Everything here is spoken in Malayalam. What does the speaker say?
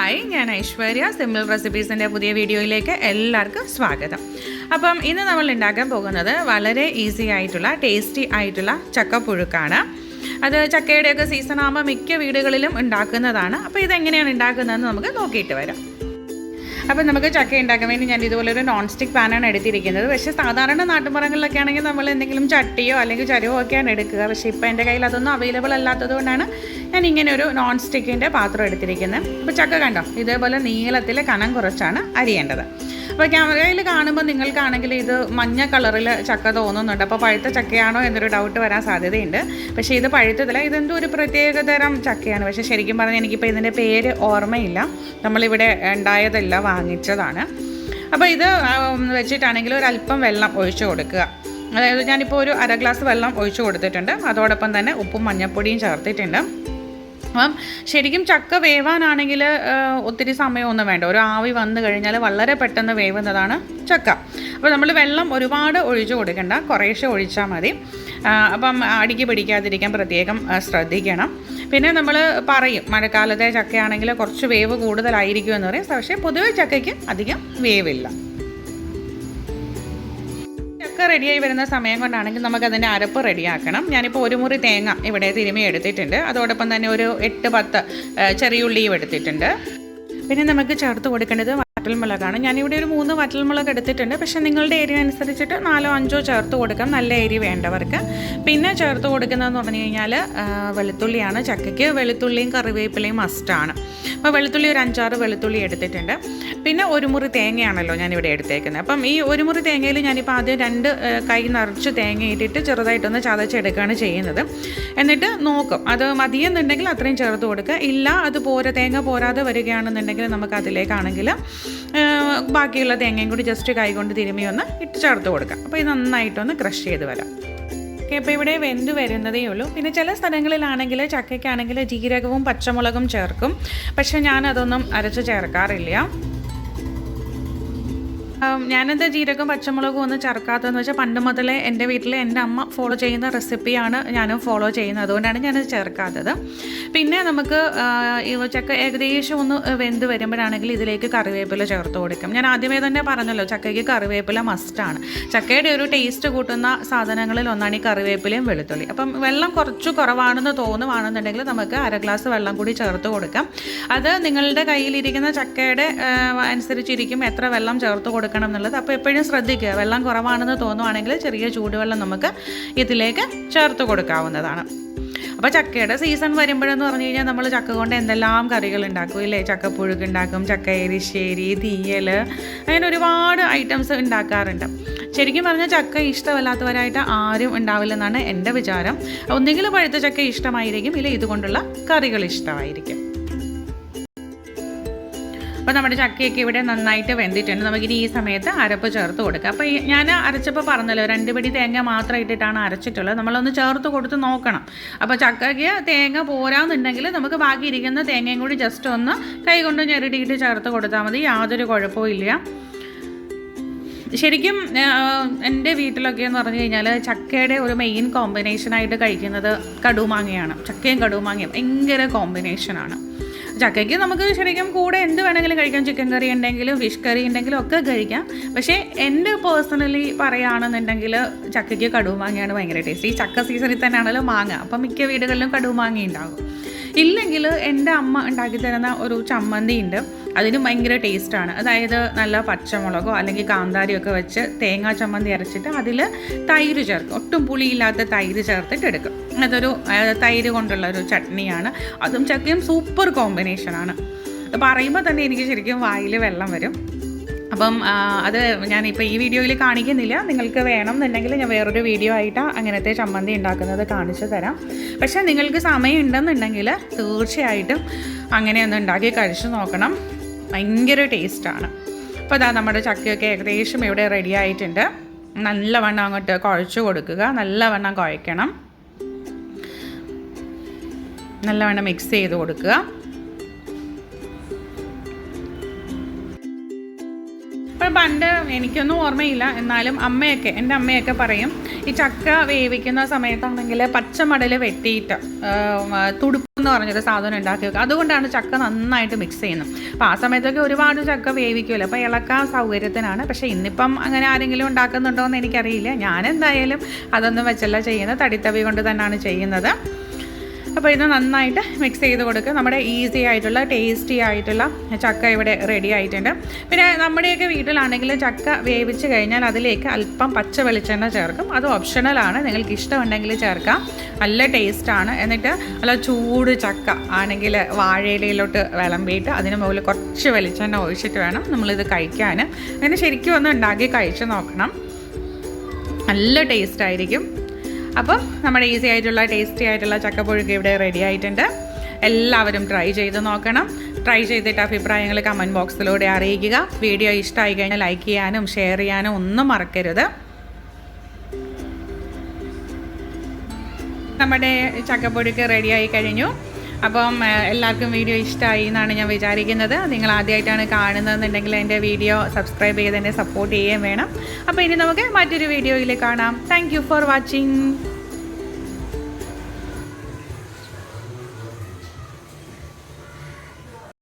ഹായ്, ഞാൻ ഐശ്വര്യ. സിമ്പിൾ റെസിപ്പീസിൻ്റെ പുതിയ വീഡിയോയിലേക്ക് എല്ലാവർക്കും സ്വാഗതം. അപ്പം ഇന്ന് നമ്മൾ ഉണ്ടാക്കാൻ പോകുന്നത് വളരെ ഈസി ആയിട്ടുള്ള ടേസ്റ്റി ആയിട്ടുള്ള ചക്കപ്പുഴുക്കാണ്. അത് ചക്കയുടെയൊക്കെ സീസൺ ആകുമ്പോൾ മിക്ക വീടുകളിലും ഉണ്ടാക്കുന്നതാണ്. അപ്പോൾ ഇതെങ്ങനെയാണ് ഉണ്ടാക്കുന്നതെന്ന് നമുക്ക് നോക്കിയിട്ട് വരാം. അപ്പോൾ നമുക്ക് ചക്ക ഉണ്ടാക്കാൻ വേണ്ടി ഞാൻ ഇതുപോലൊരു നോൺ സ്റ്റിക്ക് പാനാണ് എടുത്തിരിക്കുന്നത്. പക്ഷേ സാധാരണ നാട്ടുമ്പുറങ്ങളിലൊക്കെ ആണെങ്കിൽ നമ്മൾ എന്തെങ്കിലും ചട്ടിയോ അല്ലെങ്കിൽ ചരുവോ ഒക്കെയാണ് എടുക്കുക. പക്ഷേ ഇപ്പോൾ എൻ്റെ കയ്യിൽ അതൊന്നും അവൈലബിൾ അല്ലാത്തത് കൊണ്ടാണ് ഞാൻ ഇങ്ങനെ ഒരു നോൺ സ്റ്റിക്കിൻ്റെ പാത്രം എടുത്തിരിക്കുന്നത്. അപ്പോൾ ചക്ക കണ്ടോ, ഇതേപോലെ നീളത്തിൽ കനം കുറച്ചാണ് അരിയേണ്ടത്. അപ്പോൾ ക്യാമറയിൽ കാണുമ്പോൾ നിങ്ങൾക്കാണെങ്കിൽ ഇത് മഞ്ഞ കളറിൽ ചക്ക തോന്നുന്നുണ്ട്. അപ്പോൾ പഴുത്ത ചക്കയാണോ എന്നൊരു ഡൗട്ട് വരാൻ സാധ്യതയുണ്ട്. പക്ഷേ ഇത് പഴുത്തതില്ല, ഇതെന്തോ ഒരു പ്രത്യേകതരം ചക്കയാണ്. പക്ഷേ ശരിക്കും പറഞ്ഞാൽ എനിക്കിപ്പോൾ ഇതിൻ്റെ പേര് ഓർമ്മയില്ല. നമ്മളിവിടെ ഉണ്ടായതല്ല, വാങ്ങിച്ചതാണ്. അപ്പോൾ ഇത് വെച്ചിട്ടാണെങ്കിൽ ഒരല്പം വെള്ളം ഒഴിച്ചു കൊടുക്കുക. അതായത് ഞാനിപ്പോൾ ഒരു അര ഗ്ലാസ് വെള്ളം ഒഴിച്ചു കൊടുത്തിട്ടുണ്ട്. അതോടൊപ്പം തന്നെ ഉപ്പും മഞ്ഞൾപ്പൊടിയും ചേർത്തിട്ടുണ്ട്. അപ്പം ശരിക്കും ചക്ക വേവാനാണെങ്കിൽ ഒത്തിരി സമയമൊന്നും വേണ്ട. ഒരു ആവി വന്നു കഴിഞ്ഞാൽ വളരെ പെട്ടെന്ന് വേവുന്നതാണ് ചക്ക. അപ്പോൾ നമ്മൾ വെള്ളം ഒരുപാട് ഒഴിച്ചു കൊടുക്കണ്ട, കുറേശ്ശെ ഒഴിച്ചാൽ മതി. അപ്പം അടിക്ക് പിടിക്കാതിരിക്കാൻ പ്രത്യേകം ശ്രദ്ധിക്കണം. പിന്നെ നമ്മൾ പറയും മഴക്കാലത്തെ ചക്കയാണെങ്കിൽ കുറച്ച് വേവ് കൂടുതലായിരിക്കും എന്ന് പറയും. പക്ഷേ പൊതുവെ ചക്കയ്ക്ക് അധികം വേവില്ല. റെഡിയായി വരുന്ന സമയം കൊണ്ടാണെങ്കിൽ നമുക്കതിൻ്റെ അരപ്പ് റെഡിയാക്കണം. ഞാനിപ്പോൾ ഒരു മുറി തേങ്ങ ഇവിടെ തിരുമ്മി എടുത്തിട്ടുണ്ട്. അതോടൊപ്പം തന്നെ ഒരു 8-10 ചെറിയുള്ളിയും എടുത്തിട്ടുണ്ട്. പിന്നെ നമുക്ക് ചേർത്ത് കൊടുക്കേണ്ടത് വറ്റൽമുളകാണ്. ഞാനിവിടെ ഒരു 3 വറ്റൽമുളക് എടുത്തിട്ടുണ്ട്. പക്ഷേ നിങ്ങളുടെ ഏരിയ അനുസരിച്ചിട്ട് 4-5 ചേർത്ത് കൊടുക്കാം, നല്ല എരി വേണ്ടവർക്ക്. പിന്നെ ചേർത്ത് കൊടുക്കുന്നതെന്ന് പറഞ്ഞു കഴിഞ്ഞാൽ വെളുത്തുള്ളിയാണ്. ചക്കയ്ക്ക് വെളുത്തുള്ളിയും കറിവേപ്പിലയും മസ്റ്റാണ്. അപ്പോൾ വെളുത്തുള്ളി ഒരു 5-6 വെളുത്തുള്ളി എടുത്തിട്ടുണ്ട്. പിന്നെ ഒരു മുറി തേങ്ങയാണല്ലോ ഞാനിവിടെ എടുത്തേക്കുന്നത്. അപ്പം ഈ ഒരു മുറി തേങ്ങയിൽ ഞാനിപ്പോൾ ആദ്യം 2 കൈ നിറച്ച് തേങ്ങ ഇട്ടിട്ട് ചെറുതായിട്ടൊന്ന് ചതച്ചെടുക്കുകയാണ് ചെയ്യുന്നത്. എന്നിട്ട് നോക്കും, അത് മതിയെന്നുണ്ടെങ്കിൽ അത്രയും ചേർത്ത് കൊടുക്കുക. ഇല്ല അത് തേങ്ങ പോരാതെ വരികയാണെന്നുണ്ടെങ്കിൽ നമുക്ക് അതിലേക്കാണെങ്കിൽ ബാക്കിയുള്ള തേങ്ങയും കൂടി ജസ്റ്റ് കൈ കൊണ്ട് തിരുമ്മി ഒന്ന് ഇട്ട് ചേർത്ത് കൊടുക്കാം. അപ്പോൾ ഇത് നന്നായിട്ടൊന്ന് ക്രഷ് ചെയ്ത് വരാം. ഓക്കെ, അപ്പോൾ ഇവിടെ വെന്ത് വരുന്നതേ ഉള്ളൂ. പിന്നെ ചില സ്ഥലങ്ങളിലാണെങ്കിൽ ചക്കയ്ക്കാണെങ്കിൽ ജീരകവും പച്ചമുളകും ചേർക്കും. പക്ഷേ ഞാനതൊന്നും അരച്ച് ചേർക്കാറില്ല. ഞാനെന്താ ജീരകം പച്ചമുളകും ഒന്നും ചേർക്കാത്തതെന്ന് വെച്ചാൽ പണ്ട് മുതലേ എൻ്റെ വീട്ടിൽ എൻ്റെ അമ്മ ഫോളോ ചെയ്യുന്ന റെസിപ്പിയാണ് ഞാനും ഫോളോ ചെയ്യുന്നത്. അതുകൊണ്ടാണ് ഞാനത് ചേർക്കാത്തത്. പിന്നെ നമുക്ക് ചക്ക ഏകദേശം ഒന്ന് വെന്ത് വരുമ്പോഴാണെങ്കിൽ ഇതിലേക്ക് കറിവേപ്പില ചേർത്ത് കൊടുക്കും. ഞാൻ ആദ്യമേ തന്നെ പറഞ്ഞല്ലോ, ചക്കയ്ക്ക് കറിവേപ്പില മസ്റ്റാണ്. ചക്കയുടെ ഒരു ടേസ്റ്റ് കൂട്ടുന്ന സാധനങ്ങളിൽ ഒന്നാണ് ഈ കറിവേപ്പിലയും വെളുത്തുള്ളി. അപ്പം വെള്ളം കുറച്ച് കുറവാണെന്ന് തോന്നുവാണെന്നുണ്ടെങ്കിൽ നമുക്ക് അര ഗ്ലാസ് വെള്ളം കൂടി ചേർത്ത് കൊടുക്കാം. അത് നിങ്ങളുടെ കയ്യിലിരിക്കുന്ന ചക്കയുടെ അനുസരിച്ചിരിക്കും എത്ര വെള്ളം ചേർത്ത് കൊടുക്കണം എന്നുള്ളത്. അപ്പോൾ എപ്പോഴും ശ്രദ്ധിക്കുക, വെള്ളം കുറവാണെന്ന് തോന്നുവാണെങ്കിൽ ചെറിയ ചൂടുവെള്ളം നമുക്ക് ഇതിലേക്ക് ചേർത്ത് കൊടുക്കാവുന്നതാണ്. അപ്പോൾ ചക്കയുടെ സീസൺ വരുമ്പോഴെന്ന് പറഞ്ഞു കഴിഞ്ഞാൽ നമ്മൾ ചക്ക കൊണ്ട് എന്തെല്ലാം കറികൾ ഉണ്ടാക്കും ഇല്ലേ? ചക്കപ്പുഴുക്ക് ഉണ്ടാക്കും, ചക്ക എരിശ്ശേരി, തീയൽ, അങ്ങനെ ഒരുപാട് ഐറ്റംസ് ഉണ്ടാക്കാറുണ്ട്. ശരിക്കും പറഞ്ഞാൽ ചക്ക ഇഷ്ടമല്ലാത്തവരായിട്ട് ആരും ഉണ്ടാവില്ലെന്നാണ് എൻ്റെ വിചാരം. ഒന്നെങ്കിലും പഴുത്ത ചക്ക ഇഷ്ടമായിരിക്കും, ഇല്ല ഇതുകൊണ്ടുള്ള കറികൾ ഇഷ്ടമായിരിക്കും. അപ്പോൾ നമ്മുടെ ചക്കയൊക്കെ ഇവിടെ നന്നായിട്ട് വെന്തിട്ടുണ്ട്. നമുക്കിനി ഈ സമയത്ത് അരപ്പ് ചേർത്ത് കൊടുക്കാം. അപ്പോൾ ഞാൻ അരച്ചപ്പോൾ പറഞ്ഞല്ലോ 2 പിടി തേങ്ങ മാത്രം ഇട്ടിട്ടാണ് അരച്ചിട്ടുള്ളത്. നമ്മളൊന്ന് ചേർത്ത് കൊടുത്ത് നോക്കണം. അപ്പോൾ ചക്കയ്ക്ക് തേങ്ങ പോരാന്നുണ്ടെങ്കിൽ നമുക്ക് ബാക്കി ഇരിക്കുന്ന തേങ്ങയും കൂടി ജസ്റ്റ് ഒന്ന് കൈ കൊണ്ട് ഞെരടിയിട്ട് ചേർത്ത് കൊടുത്താൽ മതി, യാതൊരു കുഴപ്പവും ഇല്ല. ശരിക്കും എൻ്റെ വീട്ടിലൊക്കെ എന്ന് പറഞ്ഞു കഴിഞ്ഞാൽ ചക്കയുടെ ഒരു മെയിൻ കോമ്പിനേഷനായിട്ട് കഴിക്കുന്നത് കടുമാങ്ങയാണ്. ചക്കയും കടുമാങ്ങയും ഭയങ്കര കോമ്പിനേഷനാണ്. ചക്കയ്ക്ക് നമുക്ക് ശരിക്കും കൂടെ എന്ത് വേണമെങ്കിലും കഴിക്കാം. ചിക്കൻ കറി ഉണ്ടെങ്കിലും ഫിഷ് കറി ഉണ്ടെങ്കിലും ഒക്കെ കഴിക്കാം. പക്ഷേ എൻ്റെ പേഴ്സണലി പറയുകയാണെന്നുണ്ടെങ്കിൽ ചക്കയ്ക്ക് കടുമാങ്ങയാണ് ഭയങ്കര ടേസ്റ്റ്. ഈ ചക്ക സീസണിൽ തന്നെയാണല്ലോ മാങ്ങ, അപ്പം മിക്ക വീടുകളിലും കടുമാങ്ങ ഉണ്ടാകും. ഇല്ലെങ്കിൽ എൻ്റെ അമ്മ ഉണ്ടാക്കി തരുന്ന ഒരു ചമ്മന്തി ഉണ്ട്, അതിന് ഭയങ്കര ടേസ്റ്റാണ്. അതായത് നല്ല പച്ചമുളകോ അല്ലെങ്കിൽ കാന്താരിയോ ഒക്കെ വെച്ച് തേങ്ങാ ചമ്മന്തി അരച്ചിട്ട് അതിൽ തൈര് ചേർക്കും. ഒട്ടും പുളിയില്ലാത്ത തൈര് ചേർത്തിട്ട് എടുക്കും. അതൊരു തൈര് കൊണ്ടുള്ള ഒരു ചട്നിയാണ്. അതും ചക്കയും സൂപ്പർ കോമ്പിനേഷനാണ്. പറയുമ്പോൾ തന്നെ എനിക്ക് ശരിക്കും വായിൽ വെള്ളം വരും. അപ്പം അത് ഞാനിപ്പോൾ ഈ വീഡിയോയിൽ കാണിക്കുന്നില്ല. നിങ്ങൾക്ക് വേണമെന്നുണ്ടെങ്കിൽ ഞാൻ വേറൊരു വീഡിയോ ആയിട്ടാണ് അങ്ങനത്തെ ചമ്മന്തി ഉണ്ടാക്കുന്നത് കാണിച്ചു തരാം. പക്ഷേ നിങ്ങൾക്ക് സമയം ഉണ്ടെന്നുണ്ടെങ്കിൽ തീർച്ചയായിട്ടും അങ്ങനെയൊന്ന് ഉണ്ടാക്കി കഴിച്ചു നോക്കണം, ഭയങ്കര ടേസ്റ്റാണ്. അപ്പോൾ അതാ നമ്മുടെ ചക്കയൊക്കെ ഏകദേശം ഇവിടെ റെഡി ആയിട്ടുണ്ട്. നല്ലവണ്ണം അങ്ങോട്ട് കുഴച്ച് കൊടുക്കുക, നല്ലവണ്ണം കുഴയ്ക്കണം, നല്ലവണ്ണം മിക്സ് ചെയ്ത് കൊടുക്കുക. ഇപ്പോൾ പണ്ട് എനിക്കൊന്നും ഓർമ്മയില്ല, എന്നാലും എൻ്റെ അമ്മയൊക്കെ പറയും ഈ ചക്ക വേവിക്കുന്ന സമയത്താണെങ്കിൽ പച്ചമടൽ വെട്ടിയിട്ട് തുടുപ്പെന്ന് പറഞ്ഞൊരു സാധനം ഉണ്ടാക്കി വെക്കുക. അതുകൊണ്ടാണ് ചക്ക നന്നായിട്ട് മിക്സ് ചെയ്യുന്നത്. അപ്പോൾ ആ സമയത്തൊക്കെ ഒരുപാട് ചക്ക വേവിക്കുമല്ലോ, അപ്പോൾ ഇളക്കാൻ സൗകര്യത്തിനാണ്. പക്ഷേ ഇന്നിപ്പം അങ്ങനെ ആരെങ്കിലും ഉണ്ടാക്കുന്നുണ്ടോ എന്ന് എനിക്കറിയില്ല. ഞാൻ എന്തായാലും അതൊന്നും വെച്ചല്ല ചെയ്യുന്നത്, തടിത്തവി കൊണ്ട് തന്നെയാണ് ചെയ്യുന്നത്. അപ്പോൾ ഇത് നന്നായിട്ട് മിക്സ് ചെയ്ത് കൊടുക്കുക. നമ്മുടെ ഈസി ആയിട്ടുള്ള ടേസ്റ്റി ആയിട്ടുള്ള ചക്ക ഇവിടെ റെഡി ആയിട്ടുണ്ട്. പിന്നെ നമ്മുടെയൊക്കെ വീട്ടിലാണെങ്കിൽ ചക്ക വേവിച്ച് കഴിഞ്ഞാൽ അതിലേക്ക് അല്പം പച്ച വെളിച്ചെണ്ണ ചേർക്കും. അത് ഓപ്ഷണലാണ്, നിങ്ങൾക്ക് ഇഷ്ടമുണ്ടെങ്കിൽ ചേർക്കാം. നല്ല ടേസ്റ്റാണ്. എന്നിട്ട് നല്ല ചൂട് ചക്ക ആണെങ്കിൽ വാഴയിലയിലോട്ട് വിളമ്പിയിട്ട് അതിന് മുകളിൽ കുറച്ച് വെളിച്ചെണ്ണ ഒഴിച്ചിട്ട് വേണം നമ്മളിത് കഴിക്കാൻ. അങ്ങനെ ശരിക്കും ഒന്ന് ഉണ്ടാക്കി കഴിച്ച് നോക്കണം, നല്ല ടേസ്റ്റായിരിക്കും. അപ്പം നമ്മുടെ ഈസി ആയിട്ടുള്ള ടേസ്റ്റി ആയിട്ടുള്ള ചക്കപ്പുഴുക്ക് ഇവിടെ റെഡി ആയിട്ടുണ്ട്. എല്ലാവരും ട്രൈ ചെയ്ത് നോക്കണം. ട്രൈ ചെയ്തിട്ട് അഭിപ്രായങ്ങൾ കമൻറ്റ് ബോക്സിലൂടെ അറിയിക്കുക. വീഡിയോ ഇഷ്ടമായി കഴിഞ്ഞാൽ ലൈക്ക് ചെയ്യാനും ഷെയർ ചെയ്യാനും ഒന്നും മറക്കരുത്. നമ്മുടെ ചക്കപ്പുഴുക്ക് റെഡിയായി കഴിഞ്ഞു. അപ്പം എല്ലാവർക്കും വീഡിയോ ഇഷ്ടമായി എന്നാണ് ഞാൻ വിചാരിക്കുന്നത്. നിങ്ങൾ ആദ്യമായിട്ടാണ് കാണുന്നതെന്നുണ്ടെങ്കിൽ എൻ്റെ വീഡിയോ സബ്സ്ക്രൈബ് ചെയ്ത് എന്നെ സപ്പോർട്ട് ചെയ്യുകയും വേണം. അപ്പോൾ ഇനി നമുക്ക് മറ്റൊരു വീഡിയോയിൽ കാണാം. Thank you for watching.